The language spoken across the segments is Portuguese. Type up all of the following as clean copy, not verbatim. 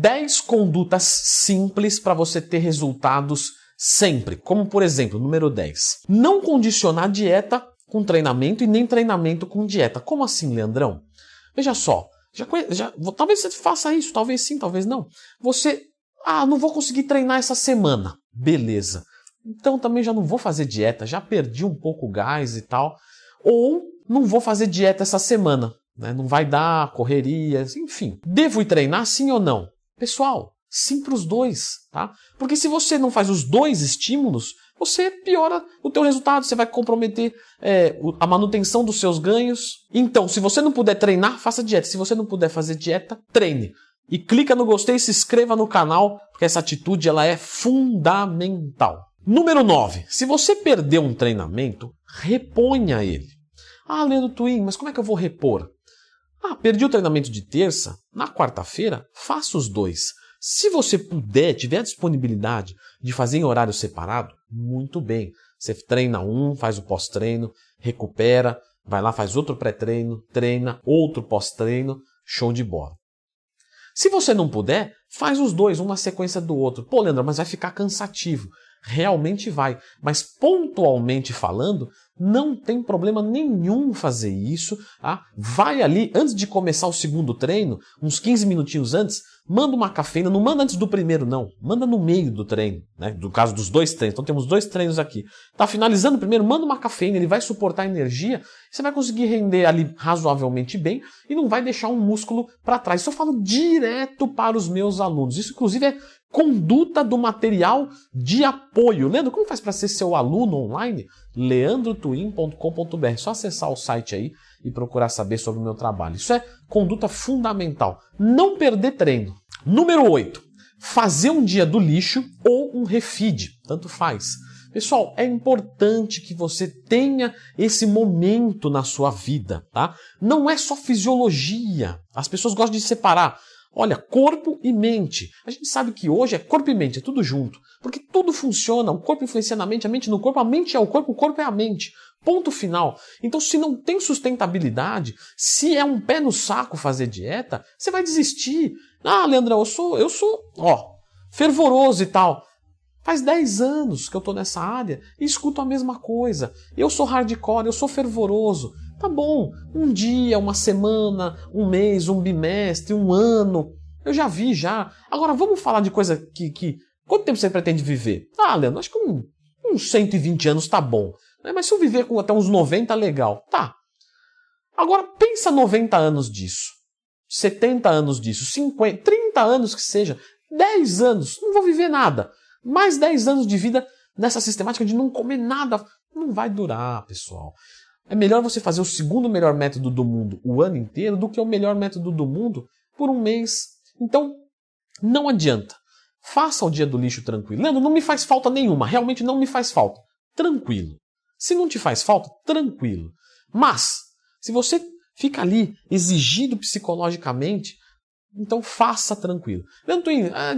10 condutas simples para você ter resultados sempre. Como, por exemplo, número 10. Não condicionar dieta com treinamento e nem treinamento com dieta. Como assim, Leandrão? Veja só. Talvez você faça isso, talvez sim, talvez não. Você, não vou conseguir treinar essa semana. Beleza. Então também já não vou fazer dieta, já perdi um pouco o gás e tal. Ou não vou fazer dieta essa semana, né? Não vai dar, correria, enfim. Devo ir treinar sim ou não? Pessoal, sim para os dois, tá? Porque se você não faz os dois estímulos, você piora o teu resultado, você vai comprometer a manutenção dos seus ganhos. Então, se você não puder treinar, faça dieta. Se você não puder fazer dieta, treine. E clica no gostei e se inscreva no canal, porque essa atitude ela é fundamental. Número 9. Se você perdeu um treinamento, reponha ele. Leandro Twin, mas como é que eu vou repor? Perdi o treinamento de terça, na quarta-feira, faça os dois. Se você puder, tiver a disponibilidade de fazer em horário separado, muito bem. Você treina faz o pós-treino, recupera, vai lá, faz outro pré-treino, treina, outro pós-treino, show de bola. Se você não puder, faz os dois, um na sequência do outro. Pô, Leandro, mas vai ficar cansativo. Realmente vai, mas pontualmente falando, não tem problema nenhum fazer isso. Vai ali, antes de começar o segundo treino, uns 15 minutinhos antes, manda uma cafeína, não manda antes do primeiro não, manda no meio do treino, né? Do caso dos dois treinos, então temos 2 treinos aqui. Tá finalizando o primeiro, manda uma cafeína, ele vai suportar a energia, você vai conseguir render ali razoavelmente bem e não vai deixar um músculo para trás. Isso eu falo direto para os meus alunos, isso inclusive é conduta do material de apoio. Leandro, como faz para ser seu aluno online? leandrotwin.com.br. Só acessar o site aí e procurar saber sobre o meu trabalho. Isso é conduta fundamental. Não perder treino. Número 8. Fazer um dia do lixo ou um refeed. Tanto faz. Pessoal, é importante que você tenha esse momento na sua vida, tá? Não é só fisiologia. As pessoas gostam de separar. Olha, corpo e mente. A gente sabe que hoje é corpo e mente, é tudo junto. Porque tudo funciona, o corpo influencia na mente, a mente no corpo, a mente é o corpo é a mente. Ponto final. Então, se não tem sustentabilidade, se é um pé no saco fazer dieta, você vai desistir. Leandrão, eu sou fervoroso e tal. Faz 10 anos que eu tô nessa área e escuto a mesma coisa. Eu sou hardcore, eu sou fervoroso. Tá bom, um dia, uma semana, um mês, um bimestre, um ano, eu já vi já. Agora vamos falar de coisa que quanto tempo você pretende viver? Leandro, acho que uns 120 anos tá bom. Mas se eu viver com até uns 90, legal. Tá. Agora pensa 90 anos disso, 70 anos disso, 50, 30 anos que seja, 10 anos, não vou viver nada. Mais 10 anos de vida nessa sistemática de não comer nada, não vai durar, pessoal. É melhor você fazer o segundo melhor método do mundo o ano inteiro do que o melhor método do mundo por um mês. Então, não adianta. Faça o dia do lixo tranquilo. Leandro, não me faz falta nenhuma. Realmente não me faz falta. Tranquilo. Se não te faz falta, tranquilo. Mas, se você fica ali exigido psicologicamente, então faça tranquilo. Leandro,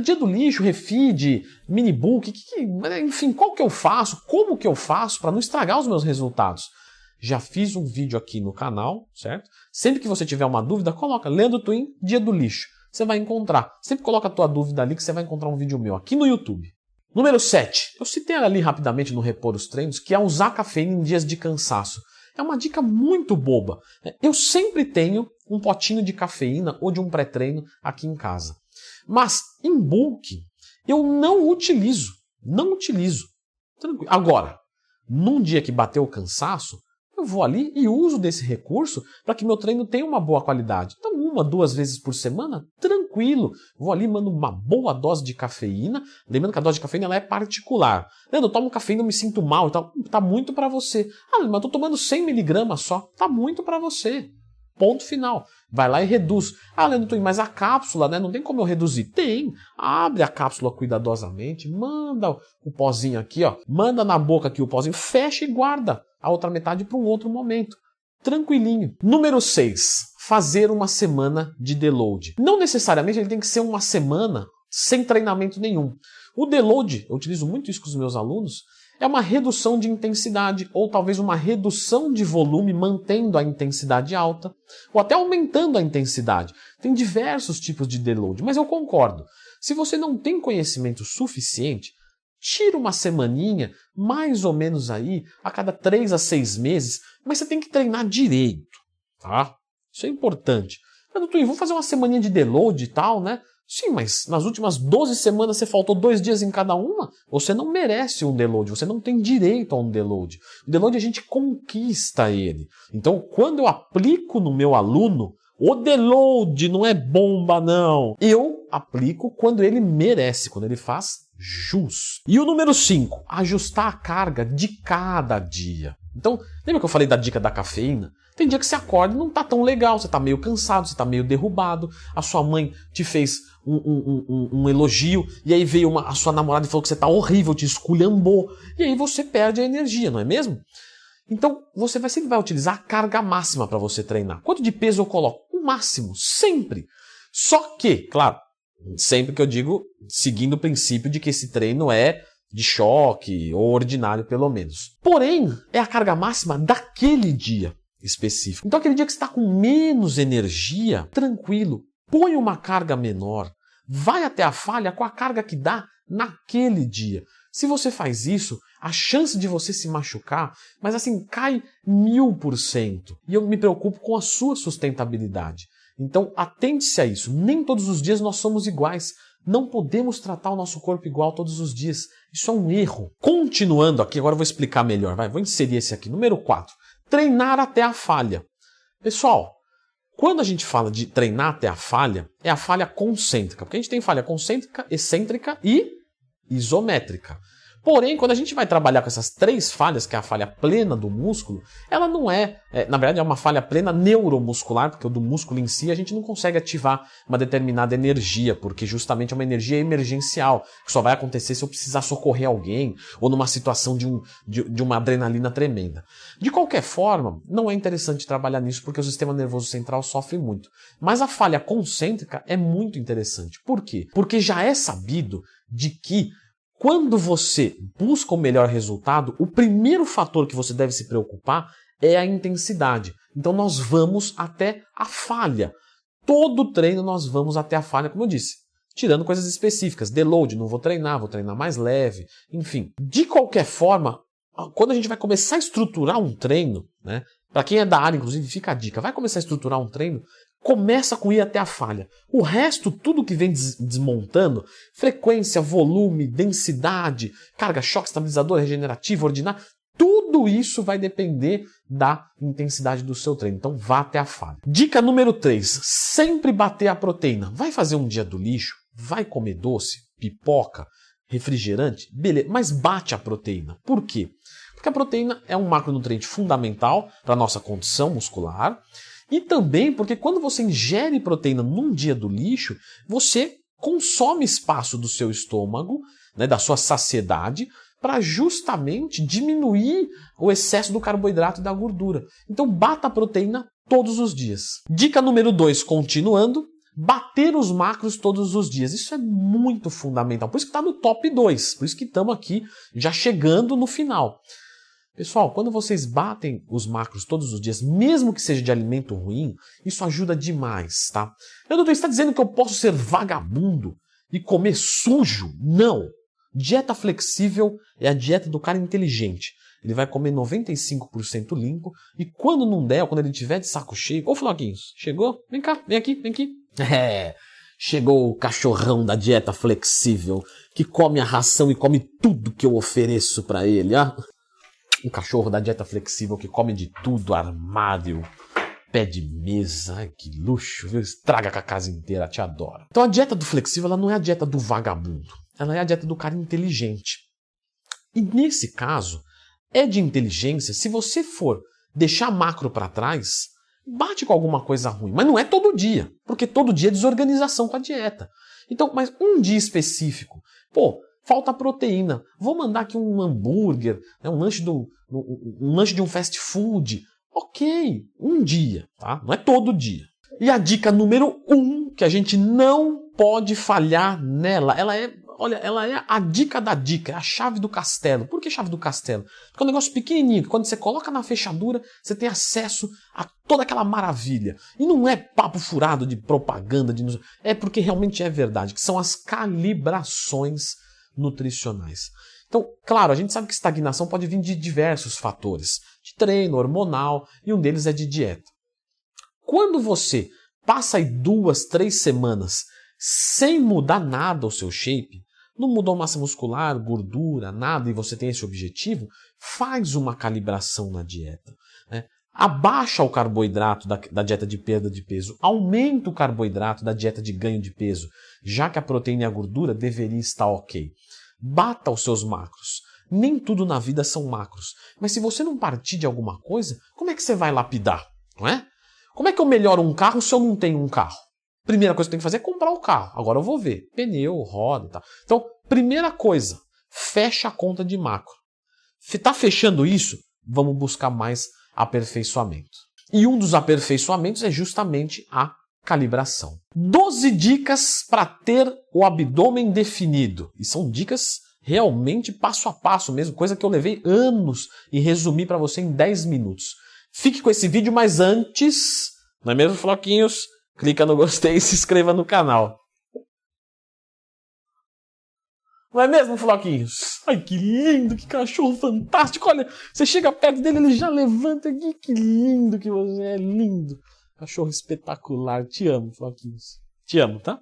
dia do lixo, refeed, minibook, enfim, qual que eu faço? Como que eu faço para não estragar os meus resultados? Já fiz um vídeo aqui no canal, certo? Sempre que você tiver uma dúvida, coloca Leandro Twin, dia do lixo. Você vai encontrar. Sempre coloca a tua dúvida ali que você vai encontrar um vídeo meu aqui no YouTube. Número 7. Eu citei ali rapidamente no Repor os Treinos, que é usar cafeína em dias de cansaço. É uma dica muito boba. Eu sempre tenho um potinho de cafeína ou de um pré-treino aqui em casa. Mas, em bulk, eu não utilizo. Não utilizo. Tranquilo. Agora, num dia que bateu o cansaço, eu vou ali e uso desse recurso para que meu treino tenha uma boa qualidade. Então, 1, 2 vezes por semana, tranquilo. Vou ali, mando uma boa dose de cafeína. Lembrando que a dose de cafeína ela é particular. Leandro, eu tomo cafeína, eu me sinto mal e tal. Tá muito para você. Mas eu tô tomando 100 miligramas só. Tá muito para você. Ponto final. Vai lá e reduz. Leandro, mas a cápsula, né? Não tem como eu reduzir? Tem. Abre a cápsula cuidadosamente, manda o pozinho aqui, ó. Manda na boca aqui o pozinho, fecha e guarda a outra metade para um outro momento. Tranquilinho. Número 6. Fazer uma semana de deload. Não necessariamente ele tem que ser uma semana sem treinamento nenhum. O deload, eu utilizo muito isso com os meus alunos, É uma redução de intensidade, ou talvez uma redução de volume mantendo a intensidade alta, ou até aumentando a intensidade. Tem diversos tipos de deload, mas eu concordo. Se você não tem conhecimento suficiente, tira uma semaninha, mais ou menos aí, a cada 3 a 6 meses, mas você tem que treinar direito, tá? Isso é importante. Mas, doutor, vamos fazer uma semaninha de deload e tal, né? Sim, mas nas últimas 12 semanas você faltou 2 dias em cada uma? Você não merece um deload, você não tem direito a um deload. O deload a gente conquista ele. Então, quando eu aplico no meu aluno, o deload não é bomba, não. Eu aplico quando ele merece, quando ele faz jus. E o número 5, ajustar a carga de cada dia. Então, lembra que eu falei da dica da cafeína? Tem dia que você acorda e não tá tão legal, você tá meio cansado, você tá meio derrubado, a sua mãe te fez um elogio, e aí veio a sua namorada e falou que você tá horrível, te esculhambou, e aí você perde a energia, não é mesmo? Então, você sempre vai utilizar a carga máxima para você treinar. Quanto de peso eu coloco? O máximo, sempre. Só que, claro, sempre que eu digo, seguindo o princípio de que esse treino é de choque ou ordinário pelo menos. Porém, é a carga máxima daquele dia específico. Então, aquele dia que você está com menos energia, tranquilo, põe uma carga menor, vai até a falha com a carga que dá naquele dia. Se você faz isso, a chance de você se machucar, mas assim, cai 1000%. E eu me preocupo com a sua sustentabilidade. Então, atente-se a isso. Nem todos os dias nós somos iguais. Não podemos tratar o nosso corpo igual todos os dias. Isso é um erro. Continuando aqui, agora eu vou explicar melhor. Vou inserir esse aqui. Número 4. Treinar até a falha. Pessoal, quando a gente fala de treinar até a falha, é a falha concêntrica. Porque a gente tem falha concêntrica, excêntrica e isométrica. Porém, quando a gente vai trabalhar com essas 3 falhas, que é a falha plena do músculo, ela não na verdade é uma falha plena neuromuscular, porque o do músculo em si a gente não consegue ativar uma determinada energia, porque justamente é uma energia emergencial, que só vai acontecer se eu precisar socorrer alguém, ou numa situação de uma adrenalina tremenda. De qualquer forma, não é interessante trabalhar nisso, porque o sistema nervoso central sofre muito. Mas a falha concêntrica é muito interessante. Por quê? Porque já é sabido de que quando você busca o melhor resultado, o primeiro fator que você deve se preocupar é a intensidade. Então nós vamos até a falha. Todo treino nós vamos até a falha, como eu disse. Tirando coisas específicas. Deload, não vou treinar mais leve. Enfim, de qualquer forma, quando a gente vai começar a estruturar um treino, né? Para quem é da área, inclusive, fica a dica. Vai começar a estruturar um treino, começa com ir até a falha. O resto, tudo que vem desmontando, frequência, volume, densidade, carga, choque, estabilizador, regenerativo, ordinário, tudo isso vai depender da intensidade do seu treino. Então vá até a falha. Dica número 3, sempre bater a proteína. Vai fazer um dia do lixo? Vai comer doce, pipoca, refrigerante? Beleza, mas bate a proteína. Por quê? Porque a proteína é um macronutriente fundamental para a nossa condição muscular. E também porque quando você ingere proteína num dia do lixo, você consome espaço do seu estômago, né, da sua saciedade, para justamente diminuir o excesso do carboidrato e da gordura. Então bata a proteína todos os dias. Dica número 2, continuando, bater os macros todos os dias. Isso é muito fundamental, por isso que está no top 2, por isso que estamos aqui já chegando no final. Pessoal, quando vocês batem os macros todos os dias, mesmo que seja de alimento ruim, isso ajuda demais, tá? Doutor, você está dizendo que eu posso ser vagabundo e comer sujo? Não! Dieta flexível é a dieta do cara inteligente. Ele vai comer 95% limpo e quando não der, ou quando ele tiver de saco cheio... Ô, Floquinhos, chegou? Vem cá, vem aqui, vem aqui. Chegou o cachorrão da dieta flexível, que come a ração e come tudo que eu ofereço para ele, ó. Um cachorro da dieta flexível que come de tudo, armário, pé de mesa, ai, que luxo, viu? Estraga com a casa inteira, te adoro. Então a dieta do flexível ela não é a dieta do vagabundo, ela é a dieta do cara inteligente. E nesse caso, é de inteligência se você for deixar macro para trás, bate com alguma coisa ruim, mas não é todo dia, porque todo dia é desorganização com a dieta. Então, mas um dia específico, falta proteína. Vou mandar aqui um hambúrguer, né, um lanche de um fast food. Ok, um dia, tá? Não é todo dia. E a dica número 1, que a gente não pode falhar nela, ela é olha, ela é a dica da dica, é a chave do castelo. Por que chave do castelo? Porque é um negócio pequenininho, que quando você coloca na fechadura, você tem acesso a toda aquela maravilha. E não é papo furado de propaganda, é porque realmente é verdade, que são as calibrações nutricionais. Então, claro, a gente sabe que estagnação pode vir de diversos fatores, de treino, hormonal, e um deles é de dieta. Quando você passa aí 2, 3 semanas sem mudar nada o seu shape, não mudou massa muscular, gordura, nada, e você tem esse objetivo, faz uma calibração na dieta, né? Abaixa o carboidrato da dieta de perda de peso, aumenta o carboidrato da dieta de ganho de peso, já que a proteína e a gordura deveria estar ok. Bata os seus macros. Nem tudo na vida são macros. Mas se você não partir de alguma coisa, como é que você vai lapidar? Não é? Como é que eu melhoro um carro se eu não tenho um carro? Primeira coisa que eu tenho que fazer é comprar o carro. Agora eu vou ver. Pneu, roda e tal. Então, primeira coisa, fecha a conta de macro. Está fechando isso? Vamos buscar mais aperfeiçoamento. E um dos aperfeiçoamentos é justamente a calibração. 12 dicas para ter o abdômen definido. E são dicas realmente passo a passo mesmo, coisa que eu levei anos e resumi para você em 10 minutos. Fique com esse vídeo, mas antes, não é mesmo, Floquinhos? Clica no gostei e se inscreva no canal. Não é mesmo, Floquinhos? Ai, que lindo, que cachorro fantástico. Olha, você chega perto dele, ele já levanta aqui. Que lindo que você é, lindo. Cachorro espetacular. Te amo, Floquinhos. Te amo, tá?